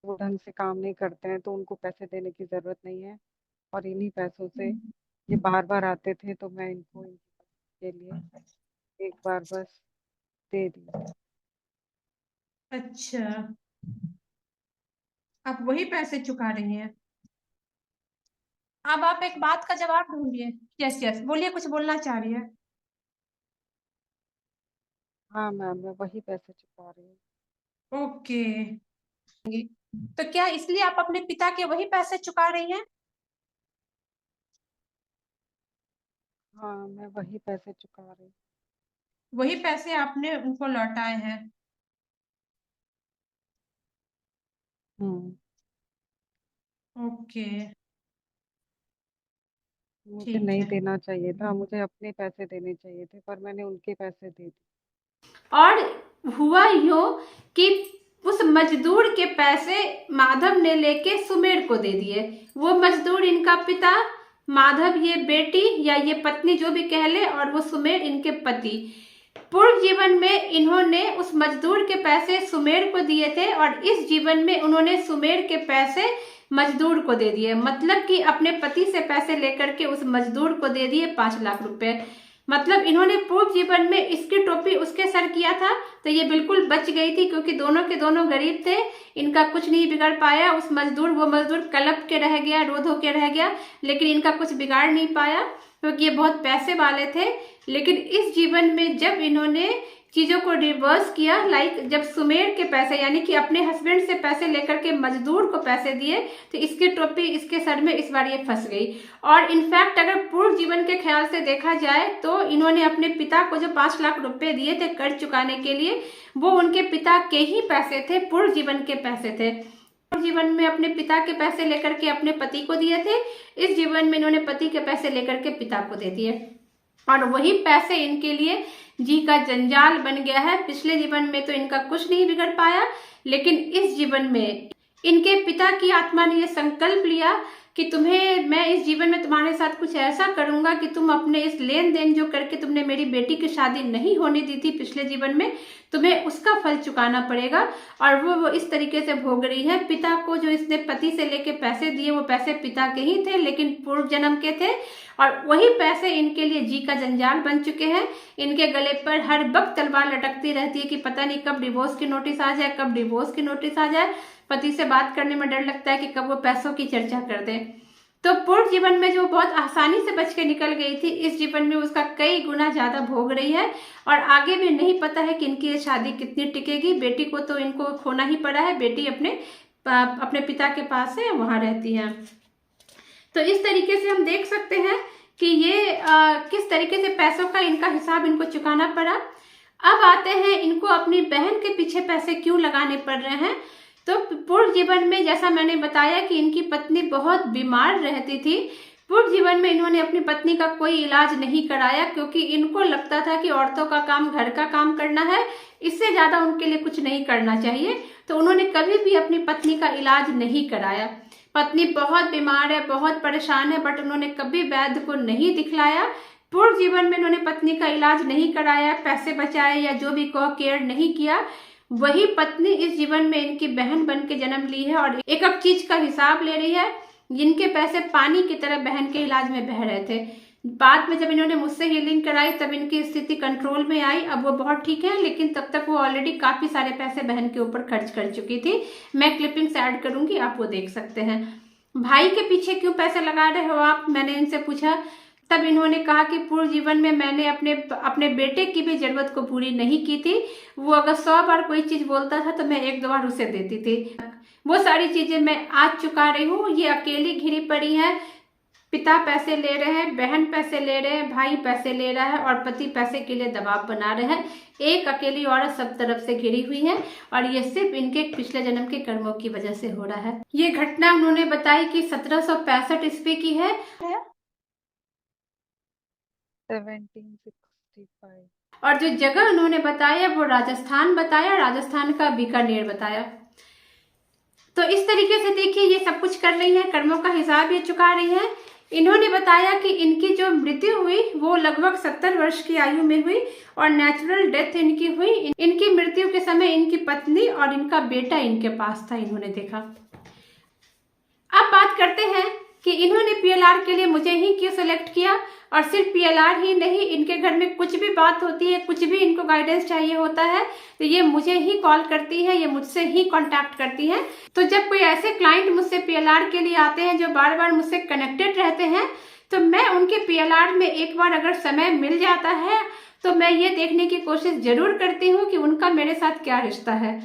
वो ढंग से काम नहीं करते हैं तो उनको पैसे देने की जरूरत नहीं है, और इन्हीं पैसों से ये बार बार आते थे तो मैं इनको इनके लिए एक बार बस दे दी। अच्छा, आप वही पैसे चुका रही हैं। अब आप एक बात का जवाब ढूंढिए। यस यस, बोलिए, कुछ बोलना चाह रही है। हाँ मैम, मैं वही पैसे चुका रही हूँ। ओके। तो क्या इसलिए आप अपने पिता के वही पैसे चुका रही हैं? हाँ, मैं वही पैसे चुका रही हूँ। वही पैसे आपने उनको लौटाए हैं? हम्म। ओके, मुझे ठीक नहीं है। देना चाहिए था, मुझे अपने पैसे देने चाहिए थे, पर मैंने उनके पैसे दे दिए। और हुआ यूं कि उस मजदूर के पैसे माधव ने लेके सुमेर को दे दिए। वो मजदूर इनका पिता, माधव ये बेटी या ये पत्नी जो भी कह ले, और वो सुमेर इनके पति। पूर्व जीवन में इन्होंने उस मजदूर के पैसे सुमेर को दिए थे और इस जीवन में उन्होंने सुमेर के पैसे मजदूर को दे दिए। मतलब कि अपने पति से पैसे लेकर के उस मजदूर को दे दिए 5 लाख रुपए। मतलब इन्होंने पूर्व जीवन में इसकी टोपी उसके सर किया था तो ये बिल्कुल बच गई थी, क्योंकि दोनों के दोनों गरीब थे, इनका कुछ नहीं बिगड़ पाया। वो मजदूर कलप के रह गया, रो धो के रह गया, लेकिन इनका कुछ बिगाड़ नहीं पाया क्योंकि ये बहुत पैसे वाले थे। लेकिन इस जीवन में जब इन्होंने चीजों को रिवर्स किया, लाइक जब सुमेर के पैसे यानी कि अपने हस्बैंड से पैसे लेकर के मजदूर को पैसे दिए, तो इसकी टोपी इसके सर में इस बार ये फंस गई। और इनफैक्ट अगर पूर्व जीवन के ख्याल से देखा जाए तो इन्होंने अपने पिता को जो 5 लाख रुपए दिए थे कर्ज चुकाने के लिए, वो उनके पिता के ही पैसे थे, पूर्व जीवन के पैसे थे। पूर्व जीवन में अपने पिता के पैसे लेकर के अपने पति को दिए थे, इस जीवन में इन्होंने पति के पैसे लेकर के पिता को दे दिए, और वही पैसे इनके लिए जी का जंजाल बन गया है। पिछले जीवन में तो इनका कुछ नहीं बिगड़ पाया, लेकिन इस जीवन में इनके पिता की आत्मा ने यह संकल्प लिया कि तुम्हें मैं इस जीवन में तुम्हारे साथ कुछ ऐसा करूंगा कि तुम अपने इस लेन देन जो करके तुमने मेरी बेटी की शादी नहीं होने दी थी पिछले जीवन में, तुम्हें उसका फल चुकाना पड़ेगा। और वो इस तरीके से भोग रही है। पिता को जो इसने पति से लेके पैसे दिए वो पैसे पिता के ही थे, लेकिन पूर्व जन्म के थे, और वही पैसे इनके लिए जी का जंजाल बन चुके हैं। इनके गले पर हर वक्त तलवार लटकती रहती है कि पता नहीं कब डिवोर्स की नोटिस आ जाए, कब डिवोर्स की नोटिस आ जाए। पति से बात करने में डर लगता है कि कब वो पैसों की चर्चा कर दे। तो पूर्व जीवन में जो बहुत आसानी से बच के निकल गई थी, इस जीवन में उसका कई गुना ज्यादा भोग रही है, और आगे भी नहीं पता है कि इनकी ये शादी कितनी टिकेगी। बेटी को तो इनको खोना ही पड़ा है, बेटी अपने पिता के पास है, वहां रहती है। तो इस तरीके से हम देख सकते हैं कि ये किस तरीके से पैसों का इनका हिसाब इनको चुकाना पड़ा। अब आते हैं इनको अपनी बहन के पीछे पैसे क्यों लगाने पड़ रहे हैं। तो पूर्व जीवन में जैसा मैंने बताया कि इनकी पत्नी बहुत बीमार रहती थी। पूर्व जीवन में इन्होंने अपनी पत्नी का कोई इलाज नहीं कराया, क्योंकि इनको लगता था कि औरतों का काम घर का काम करना है, इससे ज्यादा उनके लिए कुछ नहीं करना चाहिए। तो उन्होंने कभी भी अपनी पत्नी का इलाज नहीं कराया। पत्नी बहुत बीमार है, बहुत परेशान है, बट उन्होंने कभी वैद्य को नहीं दिखलाया। पूर्व जीवन में उन्होंने पत्नी का इलाज नहीं कराया, पैसे बचाए या जो भी कहो केयर नहीं किया। वही पत्नी इस जीवन में इनकी बहन बन के जन्म ली है और एक एक चीज का हिसाब ले रही है। जिनके पैसे पानी की तरह बहन के इलाज में बह रहे थे, बाद में जब इन्होंने मुझसे हीलिंग कराई तब इनकी स्थिति कंट्रोल में आई। अब वो बहुत ठीक है, लेकिन तब तक वो ऑलरेडी काफी सारे पैसे बहन के ऊपर खर्च कर चुकी थी। मैं क्लिपिंग्स ऐड करूंगी, आप वो देख सकते हैं। भाई के पीछे क्यों पैसे लगा रहे हो आप, मैंने इनसे पूछा। तब इन्होंने कहा कि पूर्व जीवन में मैंने अपने बेटे की भी जरूरत को पूरी नहीं की थी। वो अगर 100 बार कोई चीज बोलता था तो मैं 1-2 बार उसे देती थी। वो सारी चीजें मैं आज चुका रही हूँ। ये अकेली घिरी पड़ी है। पिता पैसे ले रहे हैं, बहन पैसे ले रहे हैं, भाई पैसे ले रहा है, और पति पैसे के लिए दबाव बना रहे हैं। एक अकेली औरत सब तरफ से घिरी हुई है, और ये सिर्फ इनके पिछले जन्म के कर्मों की वजह से हो रहा है। ये घटना उन्होंने बताई कि 1765 ईस्वी की है। 1765। और जो जगह उन्होंने बताया वो राजस्थान बताया, राजस्थान का बीकानेर बताया। तो इस तरीके से देखिए ये सब कुछ कर रही है, कर्मों का हिसाब ये चुका रही है। इन्होंने बताया कि इनकी जो मृत्यु हुई वो लगभग 70 वर्ष की आयु में हुई और नेचुरल डेथ इनकी हुई। इनकी मृत्यु के समय इनकी पत्नी और इनका बेटा इनके पास था, इन्होंने देखा। अब बात करते हैं कि इन्होंने पीएलआर के लिए मुझे ही क्यों सेलेक्ट किया। और सिर्फ पीएलआर ही नहीं, इनके घर में कुछ भी बात होती है, कुछ भी इनको गाइडेंस चाहिए होता है तो ये मुझे ही कॉल करती है, ये मुझसे ही कांटेक्ट करती है। तो जब कोई ऐसे क्लाइंट मुझसे पीएलआर के लिए आते हैं जो बार बार मुझसे कनेक्टेड रहते हैं, तो मैं उनके पीएलआर में एक बार अगर समय मिल जाता है तो मैं ये देखने की कोशिश जरूर करती हूँ कि उनका मेरे साथ क्या रिश्ता है।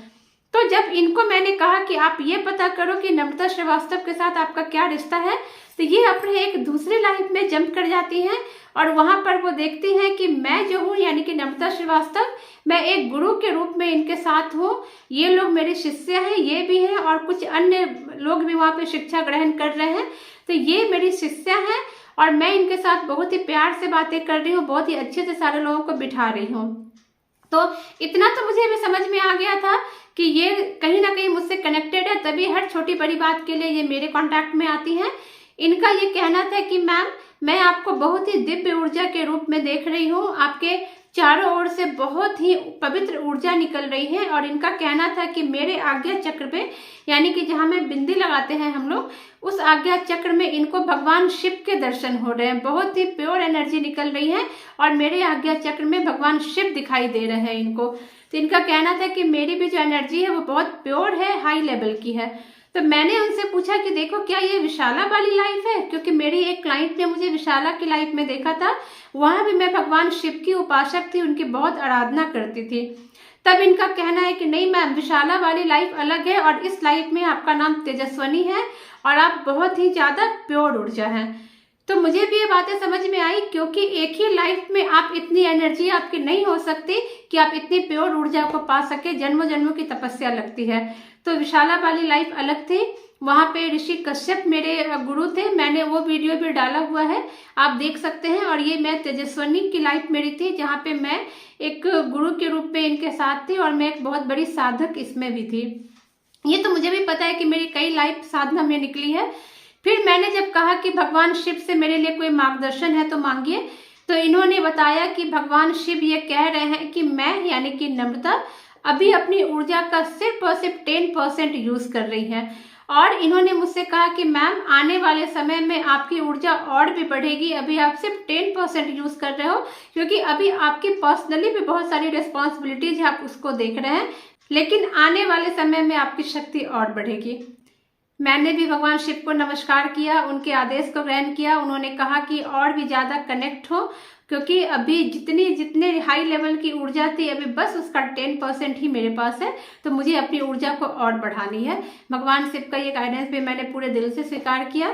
तो जब इनको मैंने कहा कि आप ये पता करो कि नम्रता श्रीवास्तव के साथ आपका क्या रिश्ता है, तो ये अपने एक दूसरी लाइफ में जंप कर जाती हैं और वहां पर वो देखती हैं कि मैं जो हूँ यानी कि नम्रता श्रीवास्तव, मैं एक गुरु के रूप में इनके साथ हूँ। ये लोग मेरे शिष्य हैं, ये भी हैं और कुछ अन्य लोग भी वहां पे शिक्षा ग्रहण कर रहे हैं। तो ये मेरी शिष्या हैं और मैं इनके साथ बहुत ही प्यार से बातें कर रही हूँ, बहुत ही अच्छे से सारे लोगों को बिठा रही हूँ। तो इतना तो मुझे भी समझ में आ गया था कि ये कहीं ना कहीं मुझसे कनेक्टेड है, तभी हर छोटी बड़ी बात के लिए ये मेरे कांटेक्ट में आती हैं। इनका ये कहना था कि मैम, मैं आपको बहुत ही दिव्य ऊर्जा के रूप में देख रही हूँ, आपके चारों ओर से बहुत ही पवित्र ऊर्जा निकल रही है। और इनका कहना था कि मेरे आज्ञा चक्र में, यानी कि जहाँ में बिंदी लगाते हैं हम लोग, उस आज्ञा चक्र में इनको भगवान शिव के दर्शन हो रहे हैं, बहुत ही प्योर एनर्जी निकल रही है और मेरे आज्ञा चक्र में भगवान शिव दिखाई दे रहे हैं इनको। तो इनका कहना था कि मेरी भी जो एनर्जी है वो बहुत प्योर है, हाई लेवल की है। तो मैंने उनसे पूछा कि देखो क्या ये विशाला वाली लाइफ है, क्योंकि मेरी एक क्लाइंट ने मुझे विशाला की लाइफ में देखा था, वहां भी मैं भगवान शिव की उपासक थी, उनकी बहुत आराधना करती थी। तब इनका कहना है कि नहीं मैम, विशाला वाली लाइफ अलग है और इस लाइफ में आपका नाम तेजस्वनी है और आप बहुत ही ज्यादा प्योर ऊर्जा हैं। तो मुझे भी ये बातें समझ में आई, क्योंकि एक ही लाइफ में आप इतनी एनर्जी आपकी नहीं हो सकती कि आप इतनी प्योर ऊर्जा को पा सके, जन्मों जन्मों की तपस्या लगती है। तो विशाला वाली लाइफ अलग थी, वहां पे ऋषि कश्यप मेरे गुरु थे, मैंने वो वीडियो भी डाला हुआ है, आप देख सकते हैं। और ये मैं तेजस्वनी की लाइफ मेरी थी, जहाँ पे मैं एक गुरु के रूप में इनके साथ थी और मैं एक बहुत बड़ी साधक इसमें भी थी। ये तो मुझे भी पता है कि मेरी कई लाइफ साधना में निकली है। फिर मैंने जब कहा कि भगवान शिव से मेरे लिए कोई मार्गदर्शन है तो मांगिए, तो इन्होंने बताया कि भगवान शिव ये कह रहे हैं कि मैं यानी कि नम्रता अभी अपनी ऊर्जा का सिर्फ और सिर्फ 10% यूज कर रही है। और इन्होंने मुझसे कहा कि मैम, आने वाले समय में आपकी ऊर्जा और भी बढ़ेगी, अभी आप सिर्फ 10% यूज कर रहे हो, क्योंकि अभी आपकी पर्सनली भी बहुत सारी रिस्पॉन्सिबिलिटीज है, आप उसको देख रहे हैं, लेकिन आने वाले समय में आपकी शक्ति और बढ़ेगी। मैंने भी भगवान शिव को नमस्कार किया, उनके आदेश को ग्रहण किया। उन्होंने कहा कि और भी ज्यादा कनेक्ट हो, क्योंकि अभी जितने हाई लेवल की ऊर्जा थी, अभी बस उसका 10% ही मेरे पास है, तो मुझे अपनी ऊर्जा को और बढ़ानी है। भगवान शिव का ये गाइडेंस भी मैंने पूरे दिल से स्वीकार किया।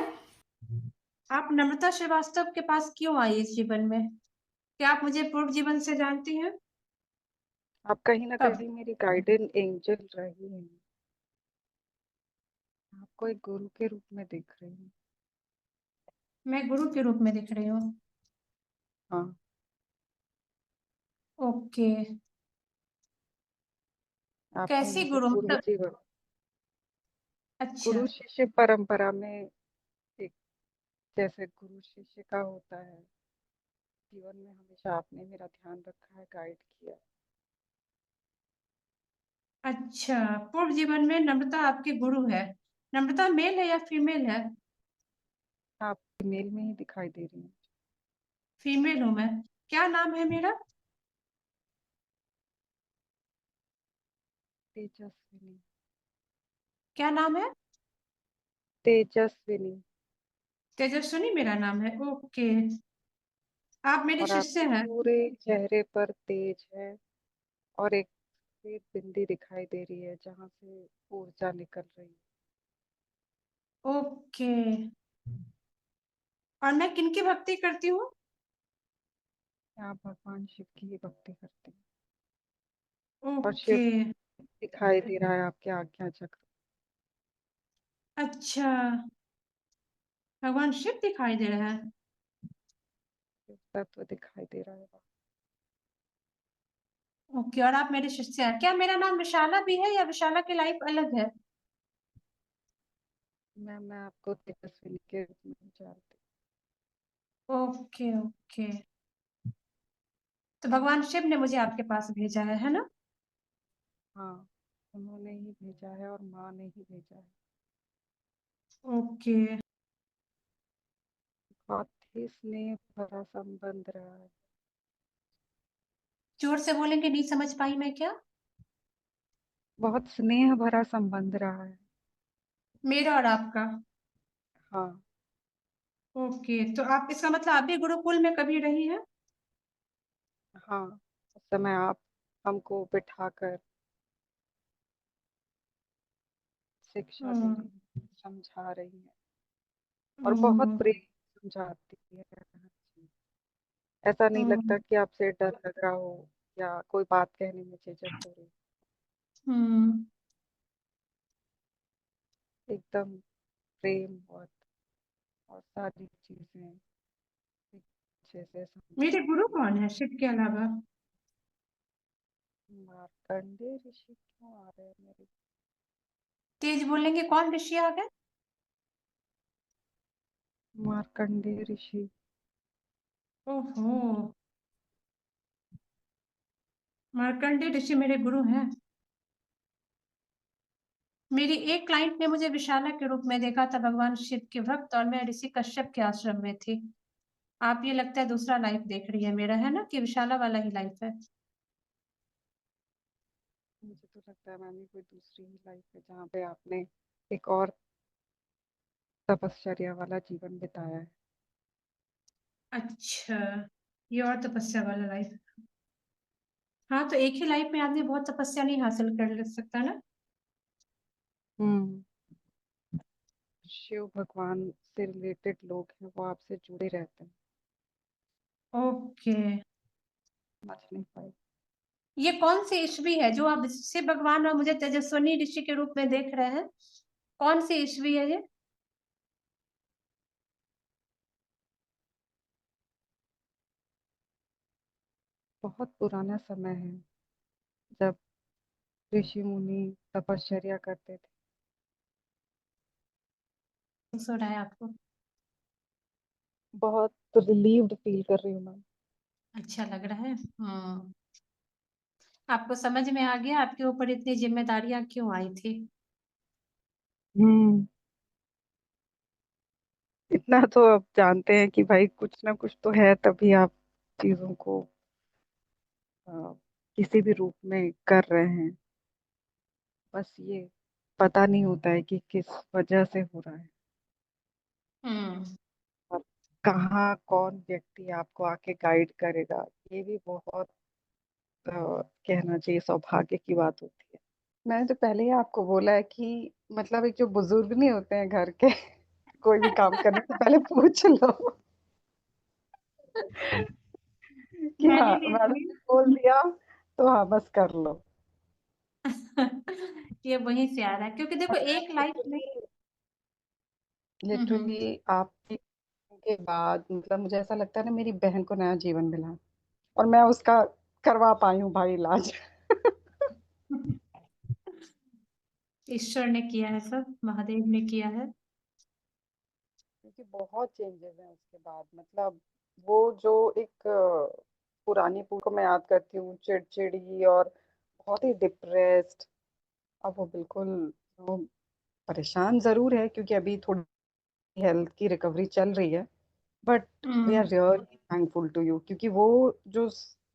आप नम्रता श्रीवास्तव के पास क्यों आई इस जीवन में? क्या आप मुझे पूर्व जीवन से जानती हैं? आप कहीं ना कब? कहीं मेरी गाइडेंस एंजल रही हैं। आपको एक गुरु के रूप में देख रही हूँ। मैं गुरु के रूप में दिख रही हूँ? हाँ, ओके। आपने कैसी मुझे गुरु, पूर्व मतलब? जीवन, अच्छा। गुरु शिष्य परंपरा में एक, जैसे गुरु शिष्य का होता है, जीवन में हमेशा आपने मेरा ध्यान रखा है, गाइड किया। अच्छा, पूर्व जीवन में नम्रता आपकी गुरु है। नम्रता मेल है या फीमेल है? आप मेल में ही दिखाई दे रही हैं। फीमेल हूं मैं। क्या नाम है मेरा? तेजस्विनी। क्या नाम है? तेजस्विनी। तेजस्विनी मेरा नाम है। ओके। आप मेरे और शिष्य आपके हैं? पूरे चेहरे पर तेज है और एक सफेद बिंदी दिखाई दे रही है जहाँ से ऊर्जा निकल रही है। ओके। और मैं किनकी भक्ति करती हूँ? आप भगवान शिव की ही भक्ति करते हैं और शिव ओके। दिखाई दे रहा है आपके आज्ञा चक्र। अच्छा, भगवान शिव दिखाई दे रहा है। शिव तत्व दिखाई दे रहा है। ओके। और आप मेरे शिष्य हैं। क्या मेरा नाम विशाला भी है या विशाला की लाइफ अलग है? मैं आपको तेजस्विनी के रूप में जानती ओके, ओके। तो भगवान शिव ने मुझे आपके पास भेजा है ना? हाँ, उन्होंने ही भेजा है और माँ ने ही भेजा है। ओके। बहुत ही स्नेह भरा संबंध रहा है। जोर से बोलेंगे, नहीं समझ पाई मैं क्या? बहुत स्नेह भरा संबंध रहा है। मेरा और आपका? हाँ। ओके, तो आप इसका मतलब आप भी गुरुकुल में कभी रही हैं? हाँ, उस समय आप हमको बिठाकर शिक्षा दे हम्म, रही हैं, समझा रही हैं और बहुत हम्म, प्रेम से समझाती है हर चीज़। ऐसा नहीं हम्म, लगता कि आपसे डर लग रहा हो या कोई बात कहने में झिझक हो रही। हम्म। एकदम प्रेम और सारी चीजें अच्छे से मेरे समझाती गुरु है। कौन है शिव के अलावा? मार्कंडेय ऋषि क्यों आ रहे हैं मेरे? तेज बोलेंगे, कौन ऋषि आ गए? मार्कंडेय ऋषि। ओहो। मार्कंडेय ऋषि मेरे गुरु हैं। मेरी एक क्लाइंट ने मुझे विशाला के रूप में देखा था, भगवान शिव के भक्त, और मैं ऋषि कश्यप के आश्रम में थी। आप ये लगता है दूसरा लाइफ देख रही है मेरा, है ना, कि विशाला वाला ही लाइफ है? मुझे तो लगता है मैंने कोई दूसरी ही लाइफ है जहाँ पे आपने एक और तपश्चर्या वाला जीवन बिताया है। अच्छा, ये और तपस्या वाला लाइफ। हाँ, तो एक ही लाइफ में आदमी बहुत तपस्या नहीं हासिल कर ले सकता ना। हम्म। शिव भगवान से रिलेटेड लोग हैं वो आपसे जुड़े रहते हैं। ओके। समझ नहीं पाई। ये कौन सी ईस्वी है जो आप शिव भगवान और मुझे तेजस्विनी ऋषि के रूप में देख रहे हैं? कौन सी ईस्वी है ये? बहुत पुराना समय है जब ऋषि मुनि तपश्चर्या करते थे। सो रहा है आपको? बहुत रिलीव्ड फील कर रही हूँ मैं। अच्छा लग रहा है। आपको समझ में आ गया आपके ऊपर इतनी जिम्मेदारियां क्यों आई थी? हम्म। इतना तो अब जानते हैं कि भाई कुछ ना कुछ तो है तभी आप चीजों को अ, किसी भी रूप में कर रहे हैं। बस ये पता नहीं होता है कि किस वजह से हो रहा है हम्म, और कहाँ कौन व्यक्ति आपको आके गाइड करेगा। ये भी बहुत कहना चाहिए सौभाग्य की बात होती है। मैंने तो पहले ही आपको बोला है कि मतलब एक जो बुजुर्ग नहीं होते हैं घर के कोई भी काम करने से पहले पूछ लो कि हाँ मैंने भी मैडम वही ने बोल दिया तो हाँ बस कर लो। ये वहीं से आ रहा है, क्योंकि देखो और मैं एक लाइफ में। हम्म, लिटरली आपके के बाद मतलब मुझे ऐसा लगता है ना मेरी बहन को नया जीवन मिला है और मैं उसका करवा पाई हूँ भाई इलाज। ईश्वर ने किया है सब, महादेव ने किया है। क्योंकि बहुत चेंजेस हैं उसके बाद मतलब वो जो एक पुरानी पू को मैं याद करती हूँ चिड़चिड़ी और बहुत ही डिप्रेस्ड। अब वो बिल्कुल वो परेशान जरूर है क्योंकि अभी थोड़ी हेल्थ की रिकवरी चल रही है but we are hmm, really thankful to you क्योंकि वो जो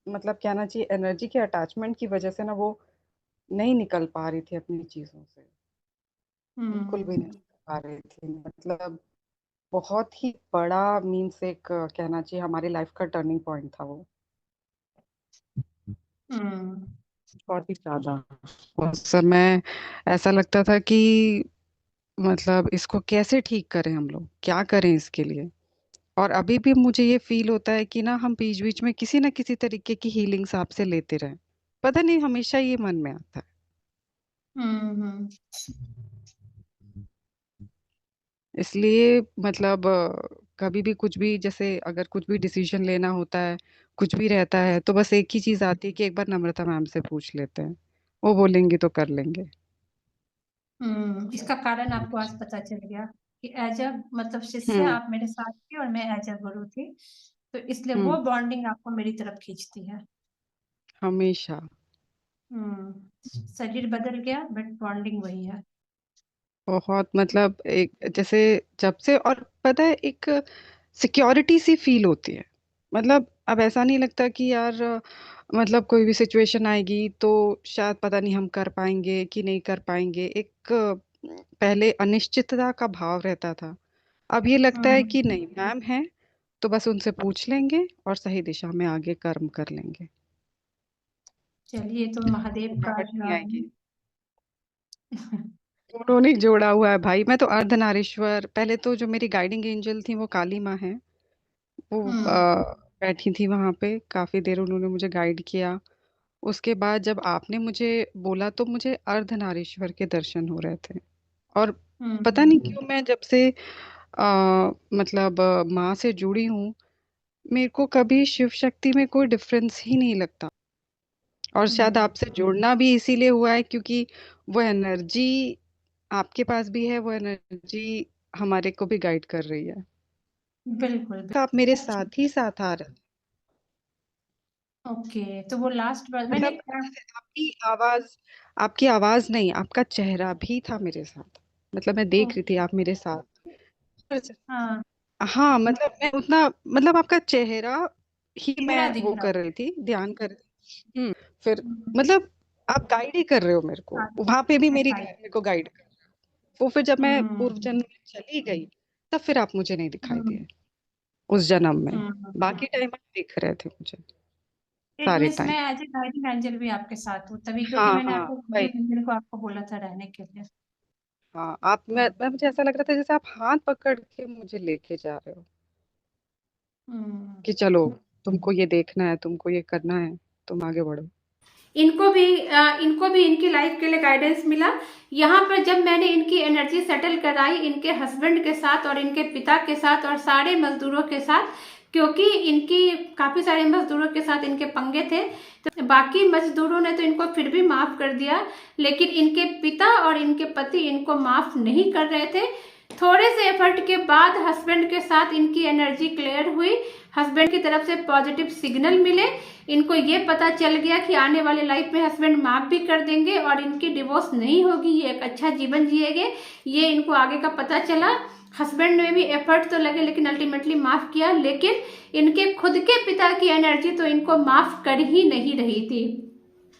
मतलब कहना चाहिए एनर्जी के अटैचमेंट की वजह से ना वो नहीं निकल पा रही थी अपनी चीजों से। बिल्कुल भी हम्म, नहीं निकल पा रही थी मतलब बहुत ही बड़ा मीन्स एक कहना चाहिए हमारी लाइफ का टर्निंग पॉइंट था वो। हम्म, बहुत ही ज्यादा उस समय ऐसा लगता था कि मतलब इसको कैसे ठीक करें हम लोग क्या करें इसके लिए। और अभी भी मुझे ये फील होता है कि ना हम बीच बीच में किसी ना किसी तरीके की हीलिंग्स आपसे लेते रहें। पता नहीं हमेशा ये मन में आता है। हम्म, इसलिए मतलब कभी भी कुछ भी जैसे अगर कुछ भी डिसीजन लेना होता है कुछ भी रहता है तो बस एक ही चीज आती है कि एक बार नम्रता मैम से पूछ लेते हैं वो बोलेंगी तो कर लेंगे। इसका कारण आपको आज पता चल गया। कि एज अ मतलब शिष्य हम्म। आप मेरे साथ थी और मैं एज अ गुरु थी, तो इसलिए हम्म। वो बॉन्डिंग आपको मेरी तरफ खींचती है। हमेशा। शरीर बदल गया बट बॉन्डिंग वही है। बहुत मतलब एक जैसे जब से, और पता है एक सिक्योरिटी सी फील होती है। मतलब अब ऐसा नहीं लगता कि यार मतलब कोई भी सिचुएशन आएगी तो शायद पता नहीं हम कर पाएंगे कि नहीं कर पाएंगे। एक पहले अनिश्चितता का भाव रहता था। अब ये लगता है कि हम्म नहीं, मैम है तो बस उनसे पूछ लेंगे और सही दिशा में आगे कर्म कर लेंगे। चलिए, तो महादेव का घबराहट नहीं आएगी। जो उन्होंने जोड़ा हुआ है भाई। मैं तो अर्धनारीश्वर, पहले तो जो मेरी गाइडिंग एंजल थी वो काली माँ है। वो हम्म बैठी थी वहां पे, काफी देर उन्होंने मुझे गाइड किया। उसके बाद जब आपने मुझे बोला तो मुझे अर्धनारीश्वर के दर्शन हो रहे थे। और पता नहीं हम्म क्यों मैं जब से मतलब माँ से जुड़ी हूँ, मेरे को कभी शिव शक्ति में कोई डिफरेंस ही नहीं लगता। और शायद हम्म आपसे जुड़ना भी इसीलिए हुआ है क्योंकि वो एनर्जी आपके पास भी है, वो एनर्जी हमारे को भी गाइड कर रही है। बिल्कुल तो आप मेरे बिल्कुल। साथ ही साथ आ रहे हैं। ओके, तो वो लास्ट बार मैंने मतलब जैसे आपकी आवाज नहीं, आपका चेहरा भी था मेरे साथ। मतलब मैं देख रही थी ओके। आप मेरे साथ। हाँ, हाँ मतलब मैं उतना, मतलब आपका चेहरा ही मैं चेहरा दिख वो रहा कर रही थी, ध्यान कर रही थी। फिर था। मतलब आप गाइड ही कर रहे हो मेरे को, वहां पे भी मेरी दिखाई। मेरे को गाइड कर रहे हो। वो फिर जब मैं पूर्व हम्म जन्म में चली गई, तब फिर आप मुझे नहीं दिखाई हम्म दिए उस जन्म में। हम्म। बाकी टाइम आप दिख रहे थे मुझे, इट सारे मीन्स टाइम। मैं एज ए गार्डियन एंजल भी आपके साथ हूँ तभी, क्योंकि हाँ मैंने हाँ आपको भाई। गार्डियन एंजल को आपको बोला था रहने के लिए। हाँ आप, मैं मुझे ऐसा लग रहा था जैसे आप हाथ पकड़ के मुझे लेके जा रहे हो हम्म। कि चलो, तुमको ये देखना है, तुमको ये करना है, तुम आगे बढ़ो। इनको भी इनकी लाइफ के लिए गाइडेंस मिला। यहाँ पर जब मैंने इनकी एनर्जी सेटल कराई इनके हस्बैंड के साथ और इनके पिता के साथ और सारे मजदूरों के साथ, क्योंकि इनकी काफी सारे मजदूरों के साथ इनके पंगे थे, तो बाकी मजदूरों ने तो इनको फिर भी माफ कर दिया, लेकिन इनके पिता और इनके पति इनको माफ नहीं कर रहे थे। थोड़े से एफर्ट के बाद हस्बैंड के साथ इनकी एनर्जी क्लियर हुई, हस्बैंड की तरफ से पॉजिटिव सिग्नल मिले, इनको ये पता चल गया कि आने वाले लाइफ में हस्बैंड माफ भी कर देंगे और इनकी डिवोर्स नहीं होगी, ये एक अच्छा जीवन जिएंगे, ये इनको आगे का पता चला। हस्बैंड में भी एफर्ट तो लगे लेकिन अल्टीमेटली माफ किया, लेकिन इनके खुद के पिता की एनर्जी तो इनको माफ कर ही नहीं रही थी।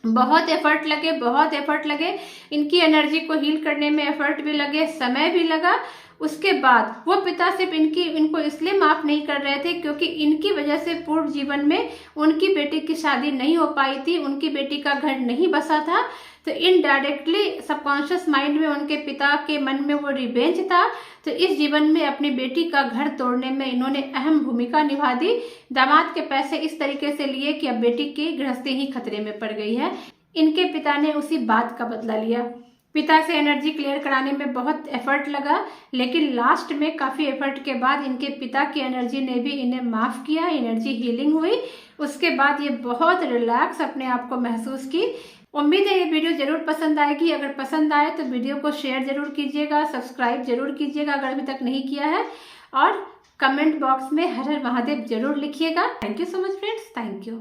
बहुत एफर्ट लगे, बहुत एफर्ट लगे, इनकी एनर्जी को हील करने में एफर्ट भी लगे, समय भी लगा। उसके बाद वो पिता सिर्फ इनको इसलिए माफ नहीं कर रहे थे क्योंकि इनकी वजह से पूर्व जीवन में उनकी बेटी की शादी नहीं हो पाई थी, उनकी बेटी का घर नहीं बसा था, तो इनडायरेक्टली सबकॉन्शियस माइंड में उनके पिता के मन में वो रिवेंज था। तो इस जीवन में अपनी बेटी का घर तोड़ने में इन्होंने अहम भूमिका निभा दी। दामाद के पैसे इस तरीके से लिए कि अब बेटी की गृहस्थी ही खतरे में पड़ गई है। इनके पिता ने उसी बात का बदला लिया। पिता से एनर्जी क्लियर कराने में बहुत एफर्ट लगा, लेकिन लास्ट में काफी एफर्ट के बाद इनके पिता की एनर्जी ने भी इन्हें माफ किया, एनर्जी हीलिंग हुई। उसके बाद ये बहुत रिलैक्स अपने आप को महसूस की। उम्मीद है ये वीडियो जरूर पसंद आएगी। अगर पसंद आए तो वीडियो को शेयर जरूर कीजिएगा, सब्सक्राइब जरूर कीजिएगा अगर अभी तक नहीं किया है, और कमेंट बॉक्स में हर हर महादेव जरूर लिखिएगा। Thank you so much friends, thank you.